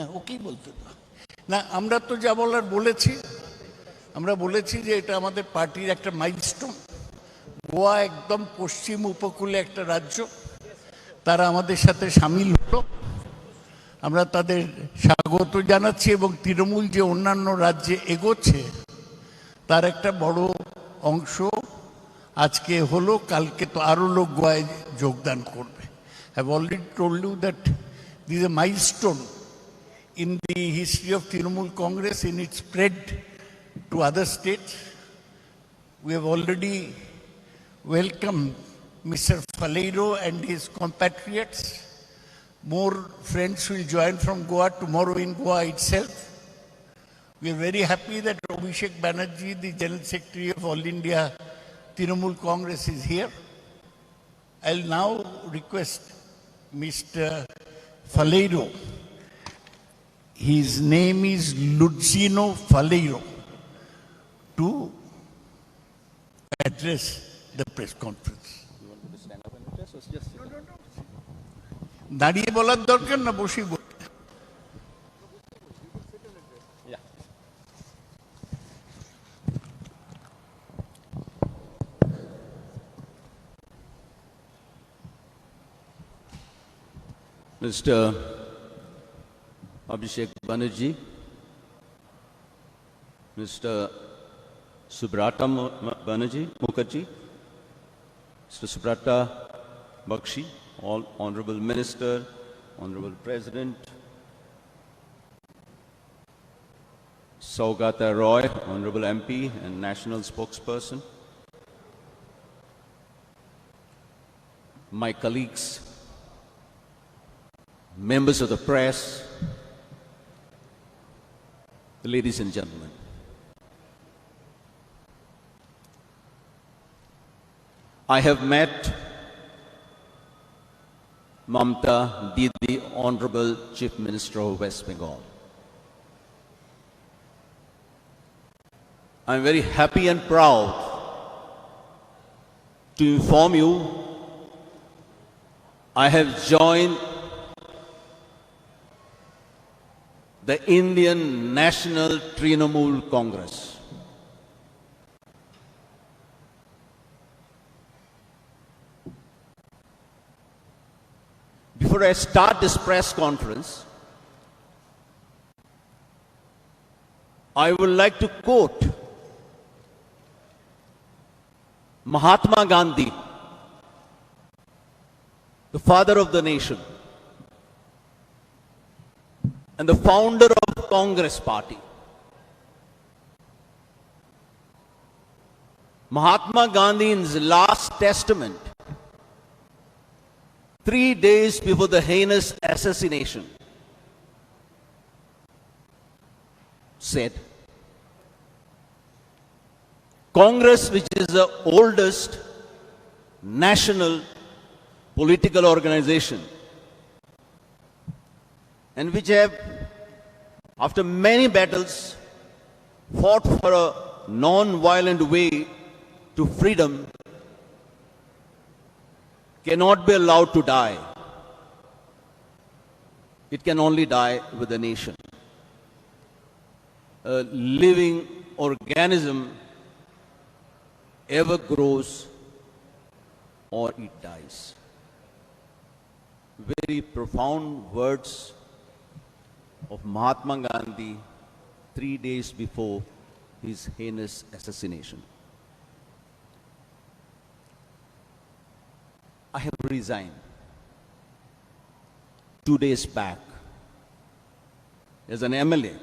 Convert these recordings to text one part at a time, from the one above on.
হ্যাঁ ওকেই বলতে দাও না। আমরা তো যা বলার বলেছি, আমরা বলেছি যে এটা আমাদের পার্টির একটা মাইলস্টোন। গোয়া একদম পশ্চিম উপকূলে একটা রাজ্য, তারা আমাদের সাথে সামিল হলো, আমরা তাদের স্বাগত জানাচ্ছি এবং তৃণমূল যে অন্যান্য রাজ্যে এগোচ্ছে তার একটা বড় অংশ আজকে হলো, কালকে তো আরও লোক গোয়ায় যোগদান করবে। I have already told you that this is a milestone in the history of Trinamool Congress in its spread to other states. We have already welcomed Mr. Faleiro and his compatriots. More friends will join from Goa tomorrow in Goa itself. We are very happy that Abhishek Banerjee, the General Secretary of All India Trinamool Congress, is here. I'll now request Mr. Faleiro. His name is Luzzino Faleiro, to address the press conference. You want me to stand up and address or just sit down? দাঁড়িয়ে বলার দরকার না, বসেই বল। Yeah. Mr. Abhishek Banerjee, Mr. Subrata Mukherjee, Mr. Subrata Bakshi, all Honorable Minister, Honorable President, Saugata Roy, Honorable MP and National Spokesperson, my colleagues, members of the press, ladies and gentlemen. I have met Mamta Didi, Honorable Chief Minister of West Bengal. I am very happy and proud to inform you I have joined the Indian National Trinamool Congress. Before I start this press conference, I would like to quote Mahatma Gandhi, the father of the nation and the founder of Congress Party. Mahatma Gandhi, in his last testament, 3 days before the heinous assassination, said, Congress, which is the oldest national political organization and which have, after many battles, fought for a non-violent way to freedom, cannot be allowed to die. It can only die with a nation. A living organism ever grows or it dies. Very profound words of Mahatma Gandhi 3 days before his heinous assassination. I have resigned 2 days back as an MLA.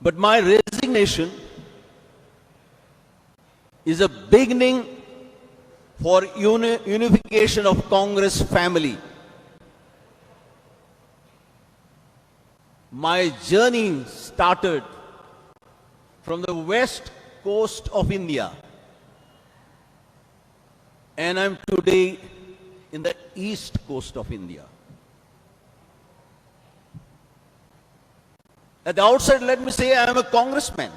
But my resignation is a beginning for unification of Congress family. My journey started from the west coast of India, and I'm today in the east coast of India. At the outset, let me say I am a congressman.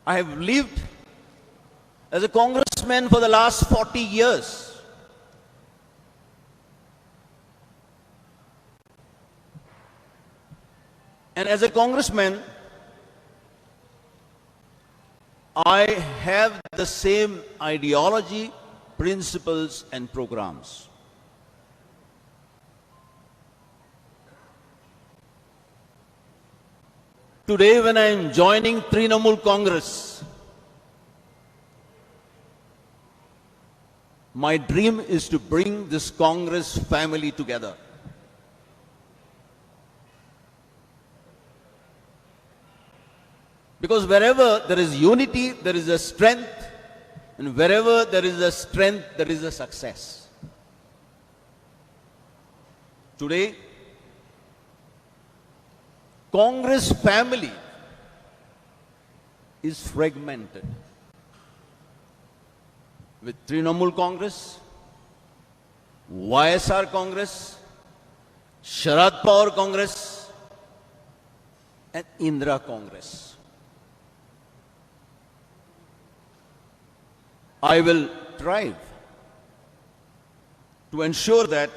I have lived as a congressman for the last 40 years. And as a congressman, I have the same ideology, principles, and programs. Today, when I am joining Trinamool Congress, my dream is to bring this Congress family together. Because wherever there is unity, there is a strength, and wherever there is a strength, there is a success. Today, Congress family is fragmented. With Trinamool Congress, YSR Congress, Sharad Pawar Congress, and Indira Congress. I will strive to ensure that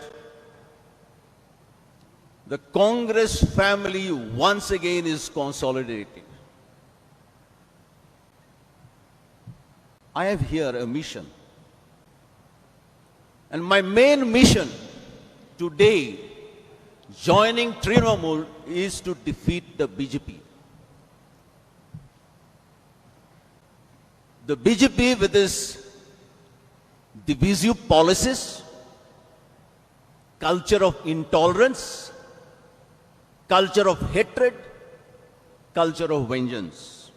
the Congress family once again is consolidating. I have here a mission. And my main mission today, joining Trinamool, is to defeat the BJP. The BJP with its divisive policies, culture of intolerance, culture of hatred, culture of vengeance.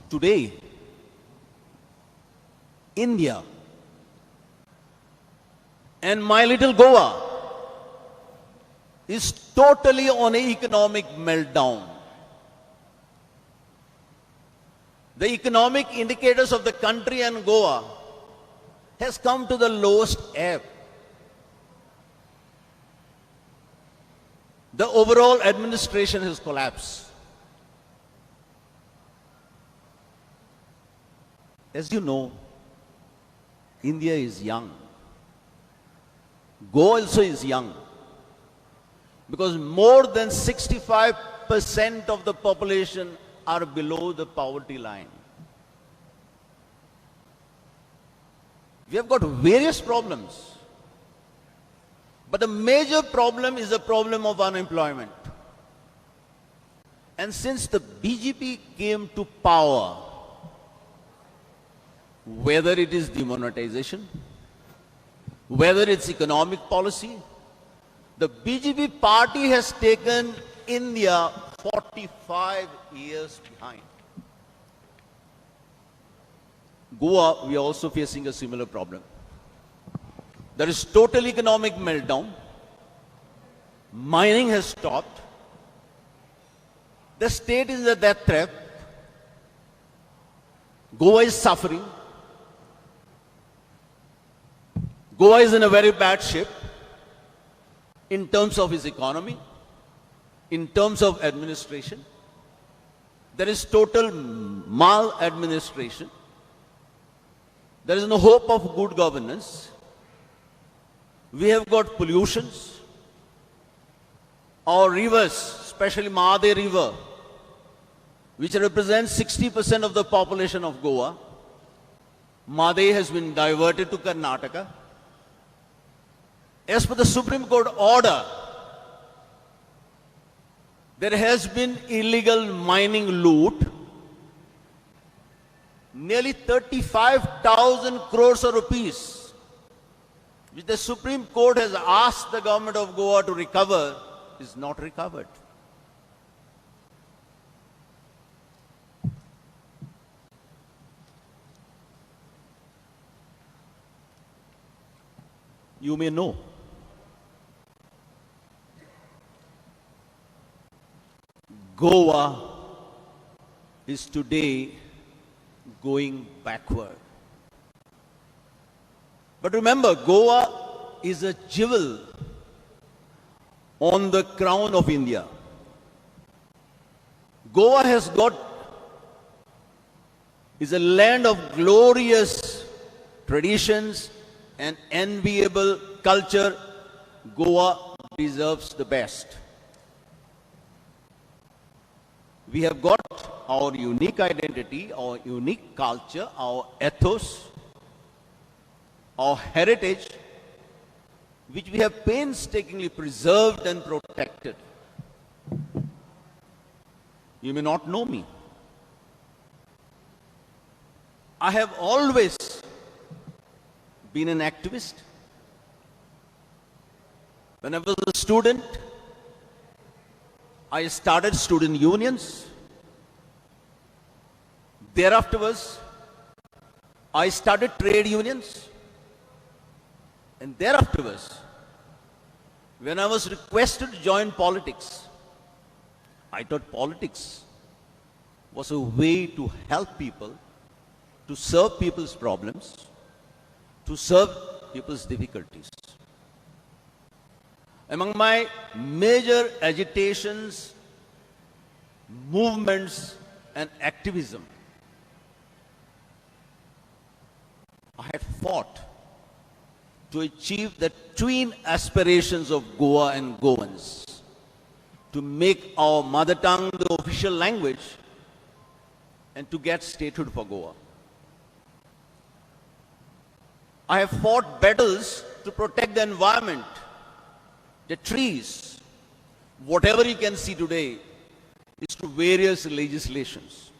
Today, India and my little Goa is totally on an economic meltdown. The economic indicators of the country and Goa has come to the lowest ebb. The overall administration has collapsed. As you know, India is young. Goa also is young. Because more than 65% of the population are below the poverty line. We have got various problems. But the major problem is the problem of unemployment. And since the BJP came to power, whether it is demonetization, whether it's economic policy, the BJP party has taken India 45 years behind. Goa, we are also facing a similar problem. There is total economic meltdown. Mining has stopped. The state is in a death trap. Goa is suffering. Goa is in a very bad shape in terms of its economy, in terms of administration. There is total maladministration. There is no hope of good governance. We have got pollutions. Our rivers, especially Mahade River, which represents 60% of the population of Goa, Mahade has been diverted to Karnataka. As per the Supreme Court order, there has been illegal mining loot. Nearly 35,000 crores of rupees, which the Supreme Court has asked the government of Goa to recover, is not recovered. You may know, Goa is today going backward. But remember, Goa is a jewel on the crown of India. Goa is a land of glorious traditions and enviable culture. Goa deserves the best. We have got our unique identity, our unique culture, our ethos, our heritage, which we have painstakingly preserved and protected. You may not know me. I have always been an activist. When I was a student, I started student unions. Thereafter, I started trade unions. And thereafter, when I was requested to join politics, I thought politics was a way to help people, to serve people's problems, to serve people's difficulties. Among my major agitations, movements, and activism, I had fought to achieve the twin aspirations of Goa and Goans, to make our mother tongue the official language and to get statehood for Goa. I have fought battles to protect the environment, the trees. Whatever you can see today is through various legislations.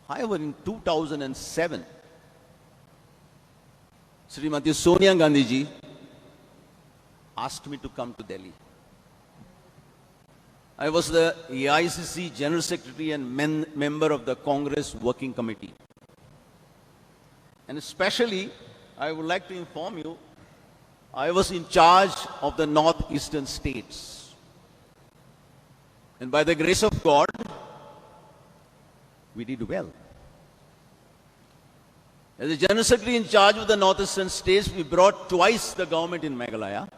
However, in 2007, Srimati Sonia Gandhi ji asked me to come to Delhi. I was the AICC General Secretary and member of the Congress Working Committee. And especially, I would like to inform you, I was in charge of the northeastern states. And by the grace of God, we did well. As the General Secretary in charge of the northeastern states, we brought twice the government in Meghalaya,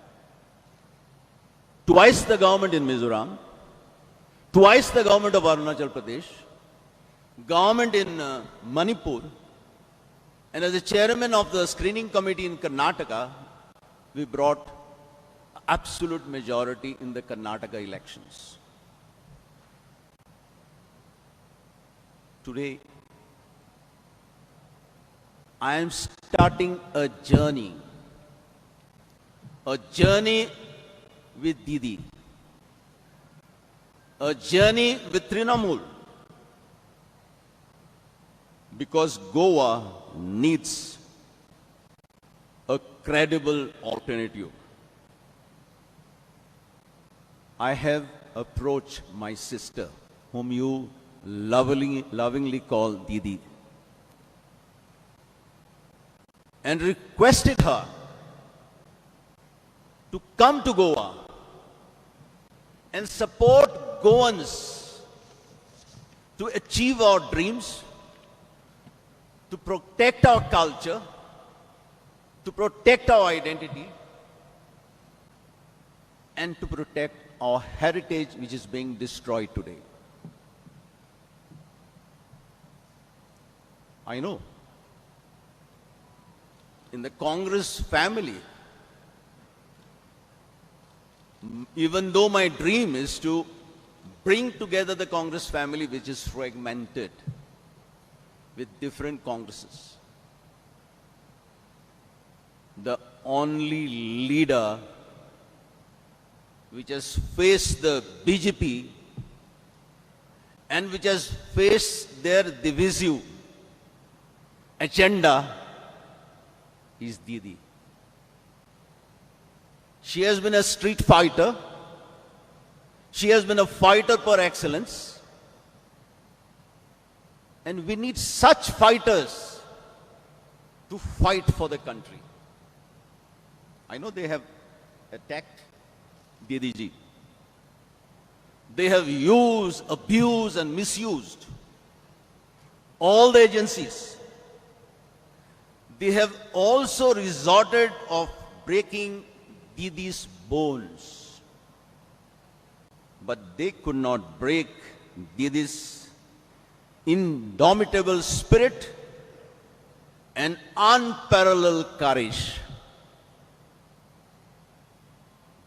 twice the government in Mizoram, twice the government of Arunachal Pradesh, government in Manipur, and as the chairman of the screening committee in Karnataka, we brought absolute majority in the Karnataka elections. Today, I am starting a journey with Didi, a journey with Trinamool, because Goa needs a credible alternative. I have approached my sister, whom you lovingly call Didi, and requested her to come to Goa and support Goans to achieve our dreams, to protect our culture, to protect our identity, and to protect our heritage, which is being destroyed today. I know in the Congress family, even though my dream is to bring together the Congress family, which is fragmented with different Congresses, the only leader which has faced the BJP and which has faced their divisive agenda is Didi. She has been a street fighter. She has been a fighter per excellence. And we need such fighters to fight for the country. I know they have attacked Didi ji. They have used, abused, and misused all the agencies. They have also resorted of breaking Didi's bones. But they could not break Didi's indomitable spirit and unparalleled courage.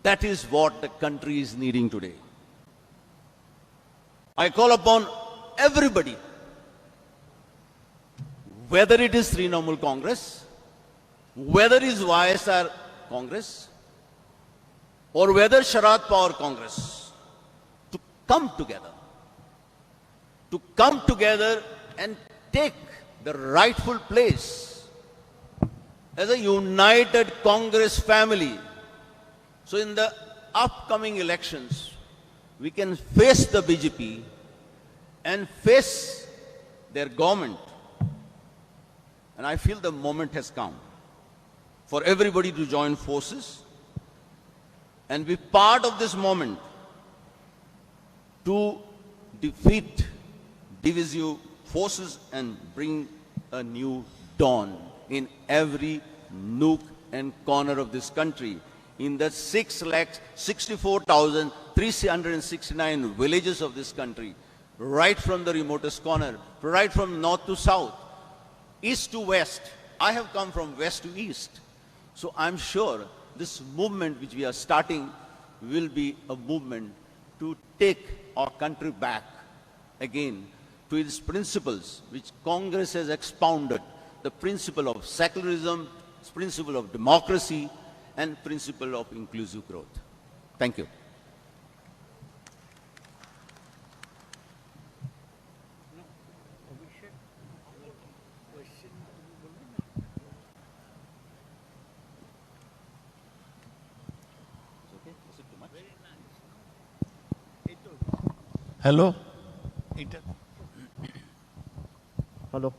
That is what the country is needing today. I call upon everybody, whether it is Trinamool Congress, whether it is YSR Congress, or whether Sharad Pawar Congress, to come together and take the rightful place as a united Congress family. So in the upcoming elections, we can face the BJP and face their government. And I feel the moment has come for everybody to join forces and be part of this moment to defeat divisive forces and bring a new dawn in every nook and corner of this country. In the 6,64,369 villages of this country, right from the remotest corner, right from north to south, east to west. I have come from west to east. So I'm sure this movement which we are starting will be a movement to take our country back again to its principles which Congress has expounded, the principle of secularism, principle of democracy, and principle of inclusive growth. Thank you. Hello? Hello.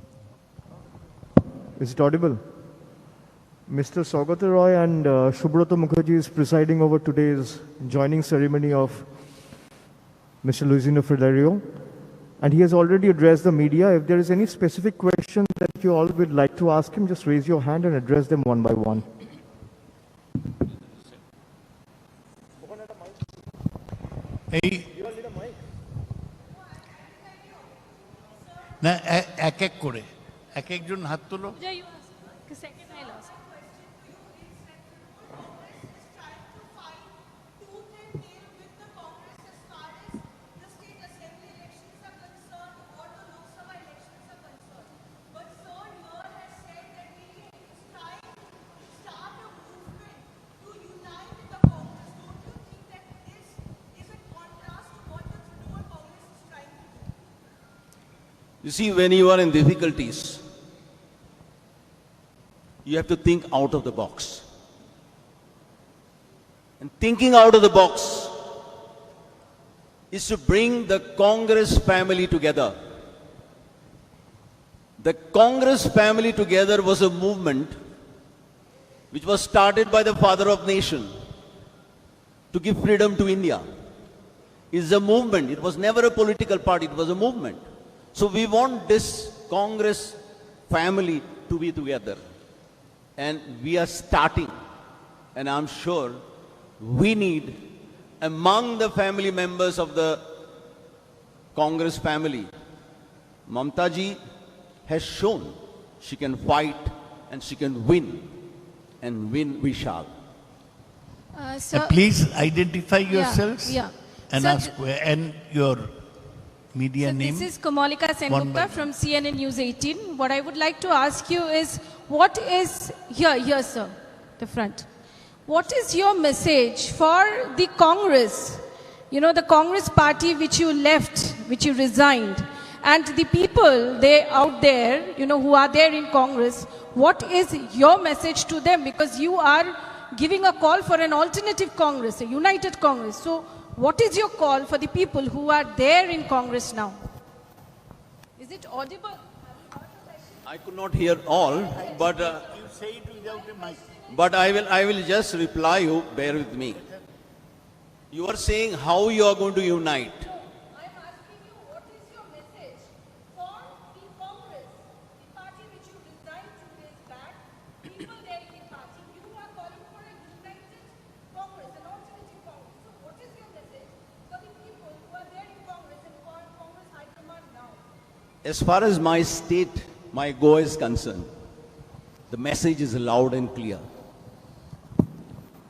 Is it audible? Mr. Saugata Roy and Subrata Mukherjee is presiding over today's joining ceremony of Mr. Luisino Fidelio, and he has already addressed the media. If there is any specific question that you all would like to ask him, just raise your hand and address them one by one. এই না এক এক করে এক একজন হাত তুলো। Pooja, you ask. The second I'll ask. You see, when you are in difficulties, you have to think out of the box. And thinking out of the box is to bring the Congress family together. The Congress family together was a movement which was started by the father of nation to give freedom to India. It's a movement. It was never a political party. It was a movement. So we want this Congress family to be together. And we are starting. And I'm sure we need, among the family members of the Congress family, Mamta ji has shown she can fight and she can win. And win we shall. Sir, Please identify yourselves yeah. and Sir, ask and your media So name. this is Kamalika One by Sengupta one. from CNN News 18. What I would like to ask you is, what is, here sir, the front. What is your message for the Congress? You know, the Congress party which you left, which you resigned, and the people they out there, you know, who are there in Congress, what is your message to them? Because you are giving a call for an alternative Congress, a united Congress. So what is your call for the people who are there in Congress now? Is it audible? I could not hear all, but You say it without a mic. but I will just reply you. Bear with me. You are saying how you are going to unite. I'm asking you, what is your message for the Congress, the party which you resigned 2 days back, people there in the party? You are calling for a united Congress, an alternative Congress. So what is your message for the people who are there in Congress and for Congress High Command now? As far as my state, my Goa is concerned, the message is loud and clear.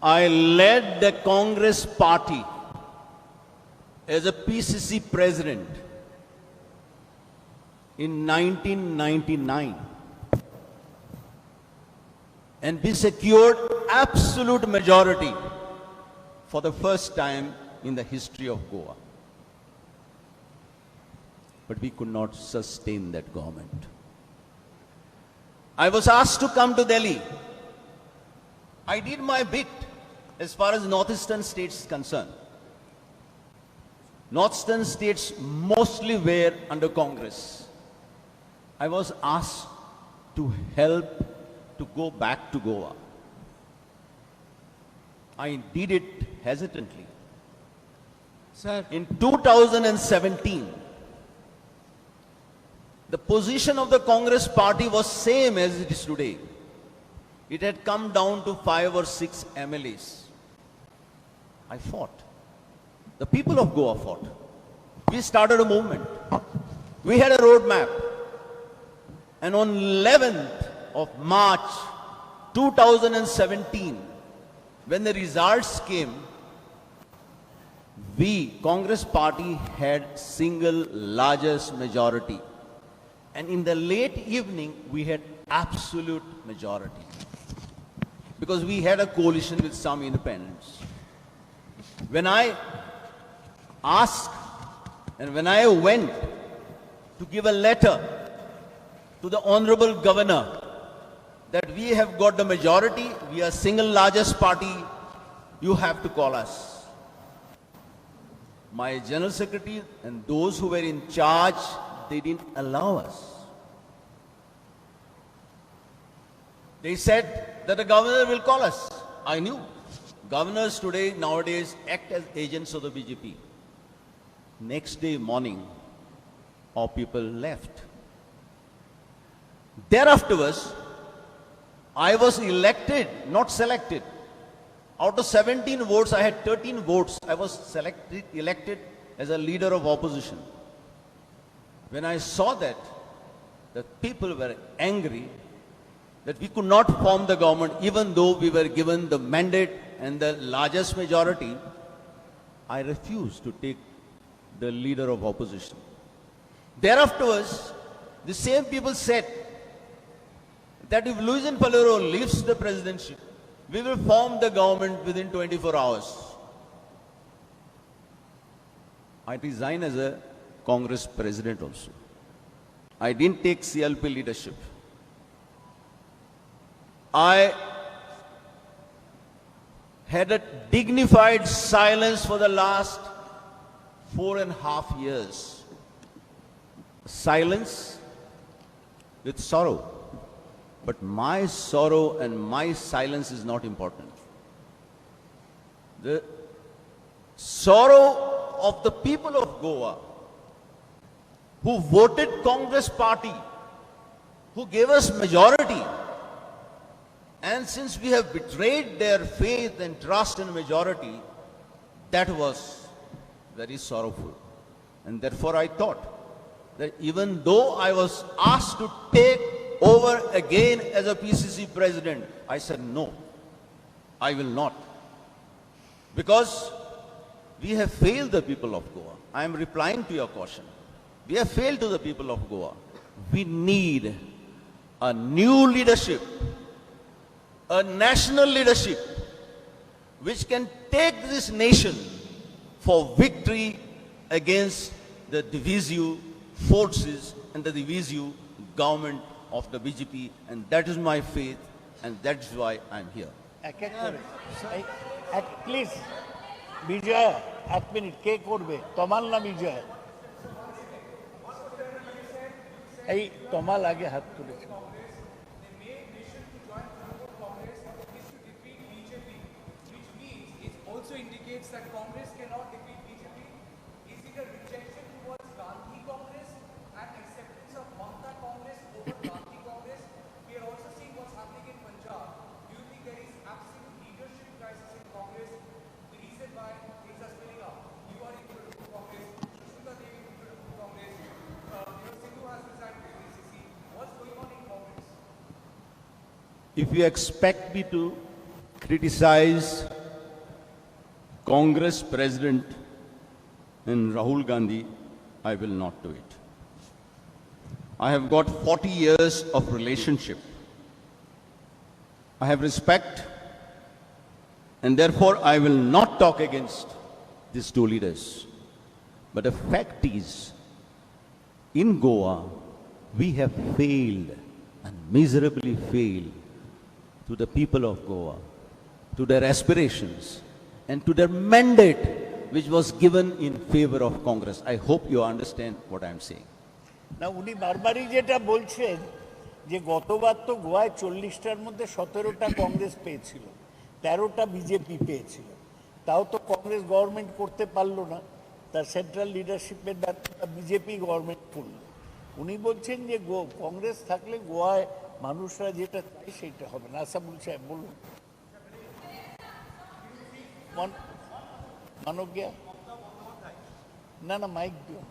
I led the Congress party as a PCC president in 1999. And we secured absolute majority for the first time in the history of Goa. But we could not sustain that government. I was asked to come to Delhi. I did my bit as far as northeastern states is concerned. Northeastern states mostly were under Congress. I was asked to help to go back to Goa. I did it hesitantly. Sir, In 2017, the position of the Congress party was same as it is today. It had come down to 5 or 6 MLAs. I fought. The people of Goa fought. We started a movement. We had a roadmap. And on 11th of March 2017, when the results came, we, Congress party, had single largest majority. And in the late evening, we had absolute majority. Because we had a coalition with some independents. When I asked and when I went to give a letter to the Honorable Governor that we have got the majority, we are single largest party, you have to call us. My General Secretary and those who were in charge, they didn't allow us. They said that the governor will call us. I knew. Governors today, nowadays, act as agents of the BJP. Next day morning, our people left. Thereafter, I was elected, not selected. Out of 17 votes, I had 13 votes. I was elected as a leader of opposition. When I saw that, the people were angry that we could not form the government even though we were given the mandate and the largest majority, I refused to take the leader of opposition. Thereafter, the same people said that if Luis Palero leaves the presidency, we will form the government within 24 hours. I resigned as a Congress president also. I didn't take CLP leadership. I had a dignified silence for the last 4.5 years. Silence with sorrow. But my sorrow and my silence is not important. The sorrow of the people of Goa who voted Congress party, who gave us majority, and since we have betrayed their faith and trust in majority, that was very sorrowful. And therefore I thought that even though I was asked to take over again as a PCC president, I said no, I will not. Because we have failed the people of Goa. I am replying to your question. We have failed to the people of Goa. We need a new leadership, a national leadership, which can take this nation for victory against the divisive forces and the divisive government of the BJP, and that is my faith, and that's why I'm here. Please Bijoy 1 minute কে করবে তমাল না বিজয় এই তমাল আগে হাত তুলেছে also indicates that Congress cannot defeat BJP. Is it a rejection towards Gandhi Congress and acceptance of Makta Congress over Gandhi Congress? We are also seeing what's happening in Punjab. Do you think there is absolute leadership crisis in Congress? The reason why things are spilling up. You are in political Congress. Sushmita Devi in political Congress. Sindhu has resigned from ACC. What's going on in Congress? If you expect me to criticize Congress President and Rahul Gandhi, I will not do it. I have got 40 years of relationship. I have respect, and therefore I will not talk against these two leaders. But the fact is, in Goa, we have failed and miserably failed to the people of Goa, to their aspirations, and to their mandate which was given in favor of Congress. I hope you understand what I am saying. না উনি বারবারই যেটা বলছেন যে গতবার তো গোয়ায় 40টার মধ্যে 17টা কংগ্রেস পেয়েছিল, 13টা বিজেপি পেয়েছিল, তাও তো কংগ্রেস গভর্নমেন্ট করতে পারলো না, তার সেন্ট্রাল লিডারশিপের ব্যর্থতা বিজেপি গভর্নমেন্ট করলো। উনি বলছেন যে কংগ্রেস থাকলে গোয়ায় মানুষরা যেটা চায় সেটা হবে না। আসাবুল সাহেব বলুন। মানবিয়া না না মাইক দিও।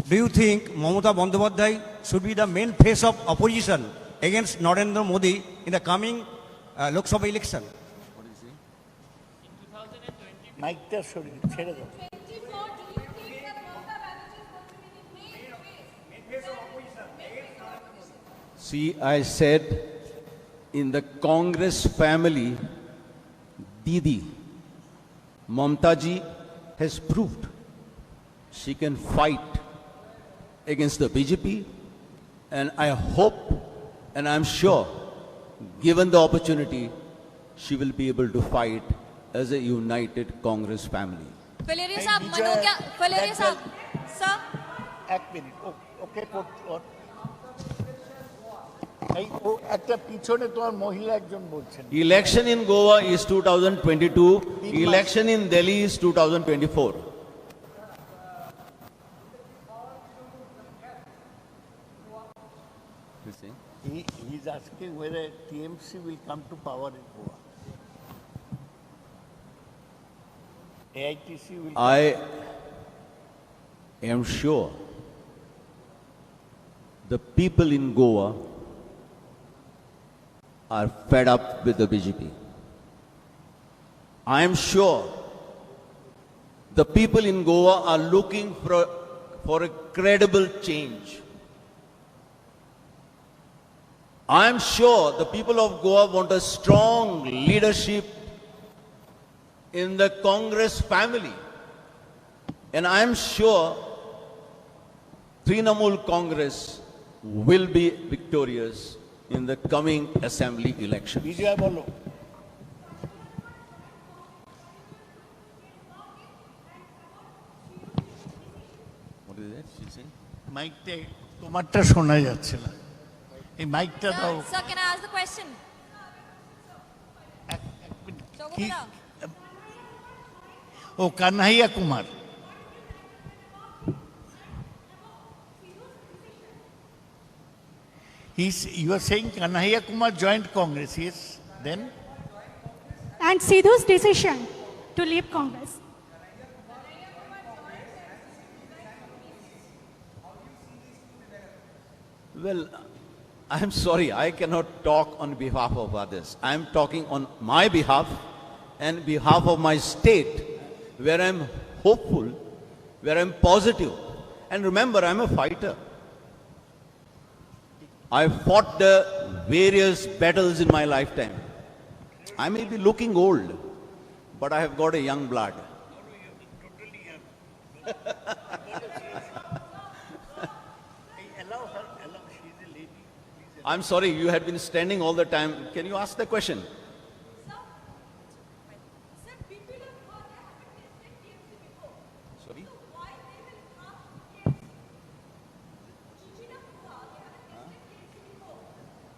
Do you think Mamata Bandyopadhyay should be the main face of opposition against Narendra Modi in the coming Lok Sabha election? মাইকটা সরিয়ে ছেড়ে দাও। See, I said in the Congress family, Didi, Mamta ji has proved she can fight against the BJP, and I hope and I'm sure, given the opportunity, she will be able to fight as a united Congress family. Faleriya sahab, Manogya, Faleriya sahab, sir. এক minute okay এই ও একটা পিছনে তোমার মহিলা একজন বলছেন। Election in Goa is 2022, election in Delhi is 2024. He is asking whether TMC will come to power in Goa. AITC will. I am sure the people in Goa are fed up with the BJP. I am sure the people in Goa are looking for a credible change. I am sure the people of Goa want a strong leadership in the Congress family. And I am sure Trinamool Congress will be victorious in the coming assembly election. বিজয় বলো। What is that she saying? মাইকটা তোমারটা শোনা যাচ্ছে না, এই মাইকটা দাও। Sir, can I ask the question? কি Shogopura. O Kanhaiya Kumar. You are saying Kanhaiya Kumar joined Congress, yes? Then? And Sidhu's decision to leave Congress. Well, I am sorry, I cannot talk on behalf of others. I am talking on my behalf and behalf of my state, where I am hopeful, where I am positive. And remember, I am a fighter. I fought the various battles in my lifetime. I may be looking old, but I have got a young blood. I'm sorry, you had been standing all the time. Can you ask the question? Sir, people of Goa haven't tested TMC before. Sorry? So why they will come TMC? Chichina Goa, they haven't tested TMC before. So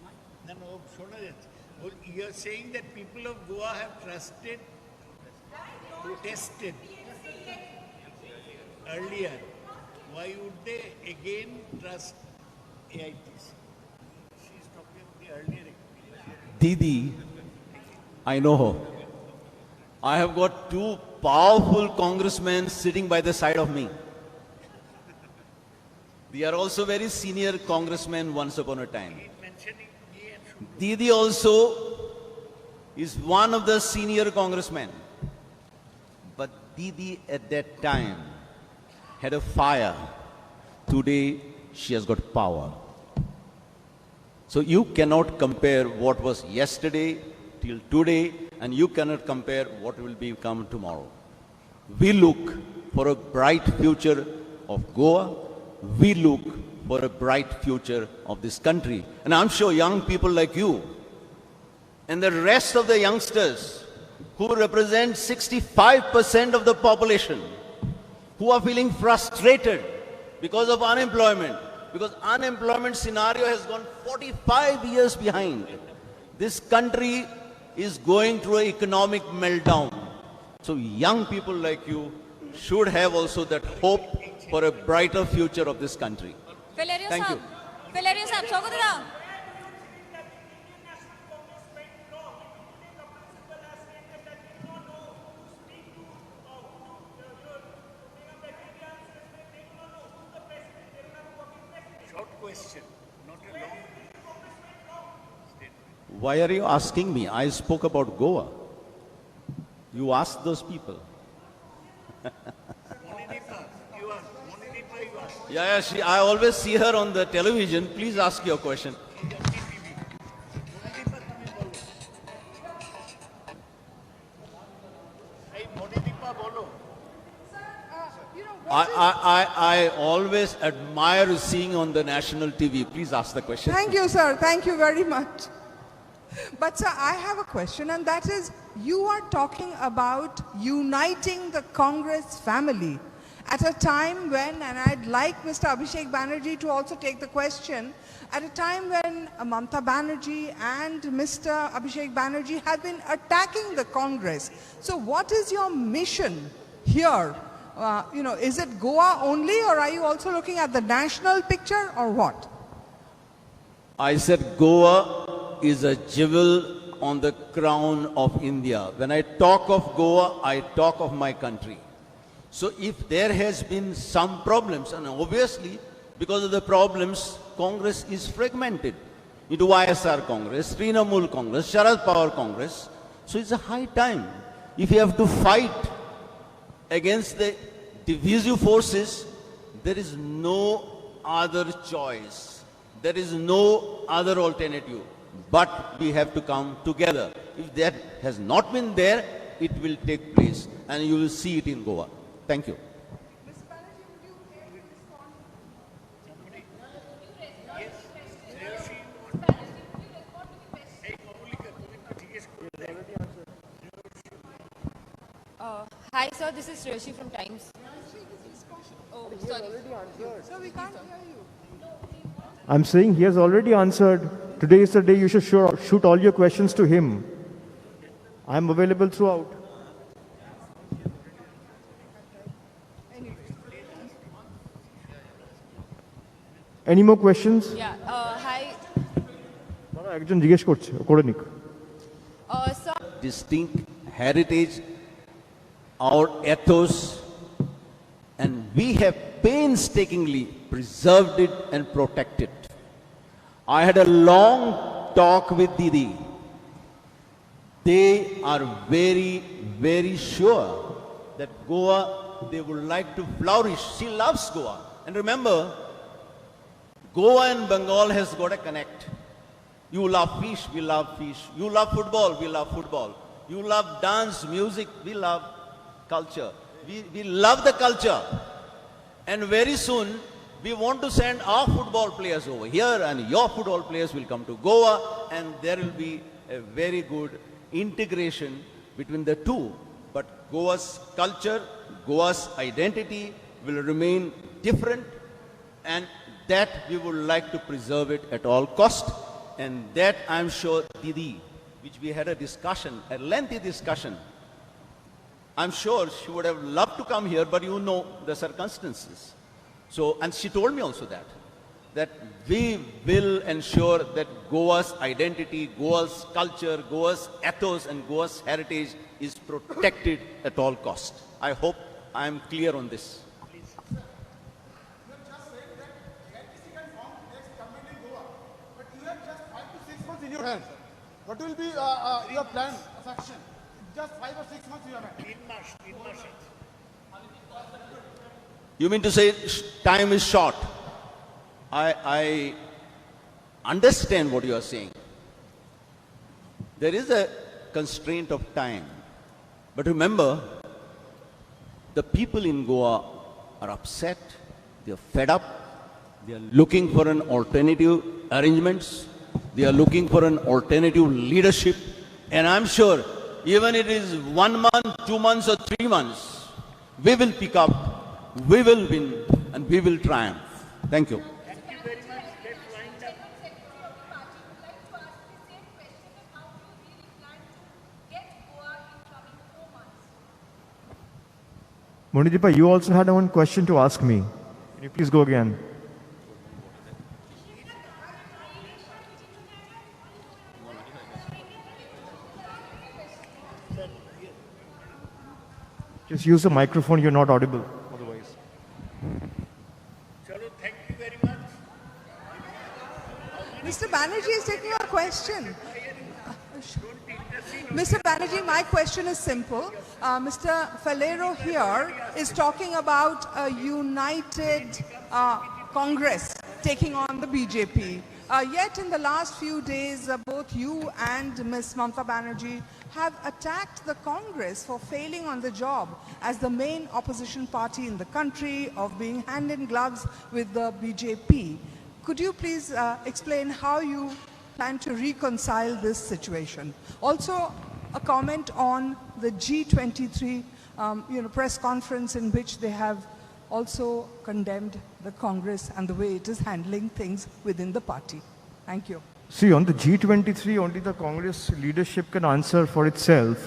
why? No, no, শোনা যাচ্ছে। You are saying that people of Goa have trusted, tested earlier. Why would they again trust AITC? She's talking about the earlier experience. Didi, I know her. I have got two powerful congressmen sitting by the side of me. They are also very senior congressmen once upon a time. Mentioning me and Didi also is one of the senior congressmen. But Didi at that time had a fire. Today, she has got power. So you cannot compare what was yesterday till today, and you cannot compare what will become tomorrow. We look for a bright future of Goa. We look for a bright future of this country. And I'm sure young people like you and the rest of the youngsters who represent 65% of the population, who are feeling frustrated because of unemployment, because unemployment scenario has gone 45 years behind. This country is going through an economic meltdown. So young people like you should have also that hope for a brighter future of this country. Valerio Thank you. Saab. Valerio Saab, Saugata. Why are you asking me? I spoke about Goa. You ask those people. I always see her on the television. Please ask your question. I always admire seeing on the national TV. Please ask the question. Thank you, sir. Thank you very much. But, sir, I have a question, and that is, you are talking about uniting the Congress family at a time when, and I'd like Mr. Abhishek Banerjee to also take the question, at a time when Mamata Banerjee and Mr. Abhishek Banerjee have been attacking the Congress. So what is your mission here? Is it Goa only, or are you also looking at the national picture, or what? I said Goa is a jewel on the crown of India. When I talk of Goa, I talk of my country. So if there has been some problems, and obviously because of the problems, Congress is fragmented into YSR Congress, Trinamool Congress, Sharad Pawar Congress. So it's a high time. If you have to fight against the divisive forces, there is no other choice. There is no other alternative. But we have to come together. If that has not been there, it will take place. And you will see it in Goa. Thank you. Hi, sir. This is Shreyashi from Times. Oh, sorry. So we can't hear you. I'm saying he has already answered. Today is the day you should shoot all your questions to him. I'm available throughout. Any more questions? Yeah. Hi. একজন জিজ্ঞেস করছে করে নিক Sir. Distinct heritage, our ethos, and we have painstakingly preserved it and protected. I had a long talk with Didi. They are very, very sure that Goa, they would like to flourish. She loves Goa. And remember, Goa and Bengal has got a connect. You love fish, we love fish. You love football, we love football. You love dance, music, we love culture. We love the culture. And very soon, we want to send our football players over here, and your football players will come to Goa, and there will be a very good integration between the two. But Goa's culture, Goa's identity will remain different, and that we would like to preserve it at all cost. And that I'm sure Didi, which we had a discussion, a lengthy discussion, I'm sure she would have loved to come here, but you know the circumstances. So, and she told me also that we will ensure that Goa's identity, Goa's culture, Goa's ethos and Goa's heritage is protected at all cost. I hope I am clear on this. In your hands. What will be your plan of action? Just 5 or 6 months you have had. You mean to say time is short? I understand what you are saying. There is a constraint of time. But remember, the people in Goa are upset, they are fed up, they are looking for an alternative arrangements, they are looking for an alternative leadership, and I'm sure even it is 1 month, 2 months or 3 months, we will pick up, we will win, and we will triumph. Thank you. Monijipa, you also had one question to ask me. Can you please go again? Just use the microphone, you're not audible otherwise. Chalo, thank you very much. Mr. Banerjee is taking a question. Mr. Banerjee, my question is simple. Mr. Falero here is talking about a united Congress taking on the BJP. Yet in the last few days, both you and Ms. Mamata Banerjee have attacked the Congress for failing on the job as the main opposition party in the country, of being hand in gloves with the BJP. Could you please explain how you plan to reconcile this situation? Also, a comment on the G23 press conference in which they have also condemned the Congress and the way it is handling things within the party. Thank you. See, on the G23, only the Congress leadership can answer for itself.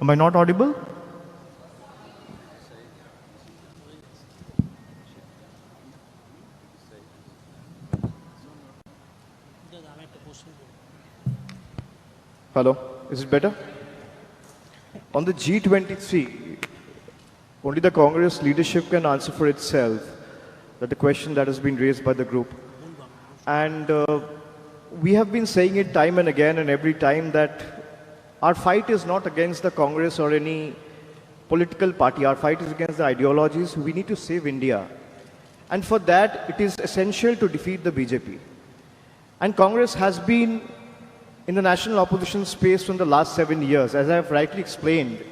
Am I not audible? Hello, is it better? On the G23, only the Congress leadership can answer for itself. That the question that has been raised by the group. And we have been saying it time and again and every time that our fight is not against the Congress or any political party. Our fight is against the ideologies. We need to save India. And for that, it is essential to defeat the BJP. And Congress has been in the national opposition space from the last 7 years, as I have rightly explained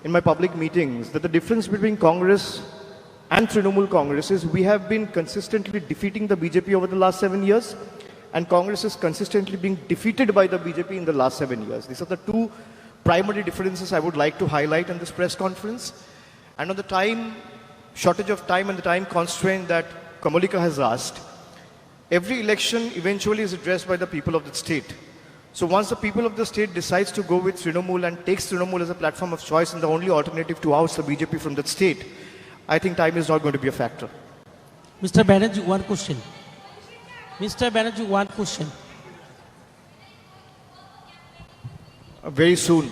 in my public meetings, that the difference between Congress and Trinamool Congress is we have been consistently defeating the BJP over the last 7 years, and Congress is consistently being defeated by the BJP in the last 7 years. These are the two primary differences I would like to highlight in this press conference. And on the time, shortage of time and the time constraint that Kamalika has asked, every election eventually is addressed by the people of the state. So once the people of the state decides to go with Trinamool and takes Trinamool as a platform of choice and the only alternative to oust the BJP from that state, I think time is not going to be a factor. Mr. Banerjee, one question. Mr. Banerjee, one question. Very soon.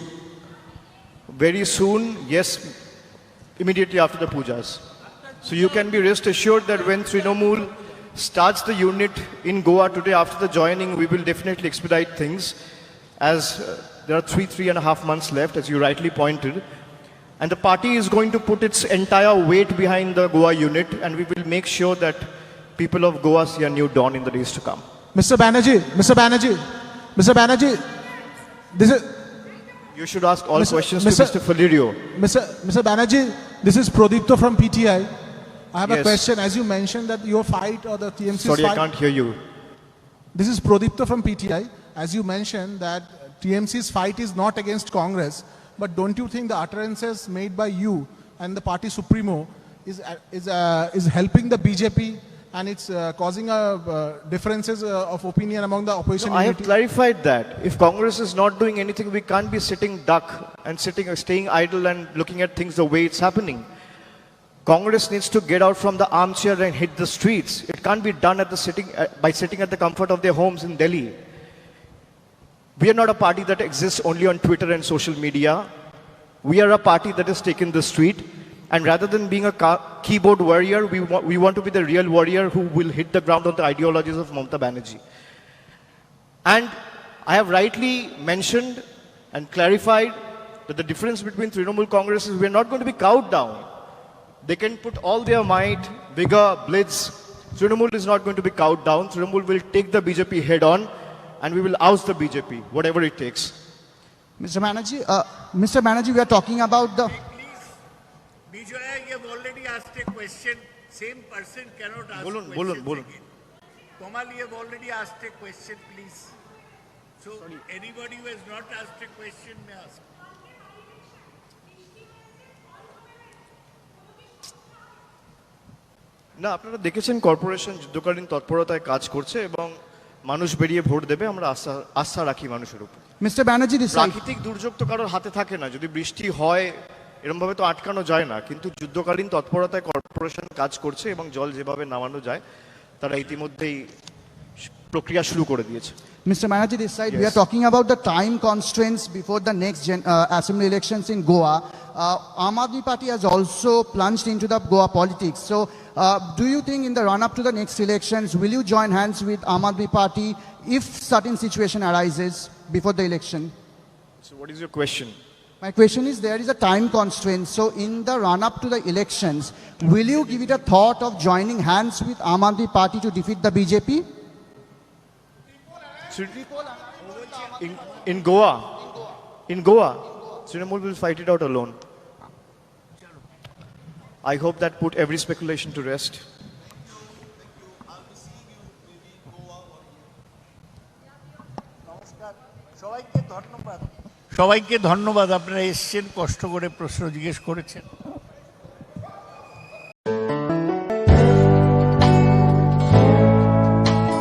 Very soon, yes, immediately after the pujas. So you can be rest assured that when Trinamool starts the unit in Goa today after the joining, we will definitely expedite things, as there are 3.5 months left, as you rightly pointed. And the party is going to put its entire weight behind the Goa unit, and we will make sure that people of Goa see a new dawn in the days to come. Mr. Banerjee, this is... You should ask all questions to Mr. Falirio. Mr. Banerjee, this is Prodipto from PTI. I have a Yes. question. As you mentioned that your fight or the TMC's Sorry, fight... I can't hear you. This is Prodipto from PTI. As you mentioned that TMC's fight is not against Congress, but don't you think the utterances made by you and the party supremo is helping the BJP and it's causing differences of opinion among the opposition No, I have unity? clarified that. If Congress is not doing anything, we can't be sitting duck and staying idle and looking at things the way it's happening. Congress needs to get out from the armchair and hit the streets. It can't be done by sitting at the comfort of their homes in Delhi. We are not a party that exists only on Twitter and social media. We are a party that has taken the street. And rather than being a keyboard warrior, we want to be the real warrior who will hit the ground on the ideologies of Mamata Banerjee. And I have rightly mentioned and clarified that the difference between Trinamool Congress is we are not going to be cowed down. They can put all their might, vigor, blitz. Trinamool is not going to be cowed down. Trinamool will take the BJP head on and we will oust the BJP, whatever it takes. Mr. Banerjee, we are talking about the... Bijoya, you have already asked a question. Same person cannot ask Bolun, questions bolun. again. Komal, you have already asked a question, please. So anybody who has not asked a question may ask. না আপনারা দেখেছেন corporation যুদ্ধকালীন তৎপরতায় কাজ করছে এবং মানুষ বেরিয়ে ভোট দেবে আমরা আস্থা রাখি মানুষের উপর Mr. Banerjee, this side. প্রাকৃতিক দুর্যোগ তো কারোর হাতে থাকে না যদি বৃষ্টি হয় এরকম ভাবে তো আটকানো যায় না কিন্তু যুদ্ধকালীন তৎপরতায় কর্পোরেশন কাজ করছে এবং জল যেভাবে নামানো যায় তারা ইতিমধ্যেই প্রক্রিয়া শুরু করে দিয়েছে Mr. Banerjee, this side, we Yes. are talking about the time constraints before the next assembly elections in Goa. Aam Aadmi Party has also plunged into the Goa politics. So, do you think in the run-up to the next elections, will you join hands with Aam Aadmi Party if certain situation arises before the election? So what is your question? My question is, there is a time constraint. So, in the run-up to the elections, will you give it a thought of joining hands with Aam Aadmi Party to defeat the BJP? In Goa, Trinamool will fight it out alone. I hope that put every speculation to rest. সবাইকে ধন্যবাদ আপনারা এসেছেন কষ্ট করে প্রশ্ন জিজ্ঞেস করেছেন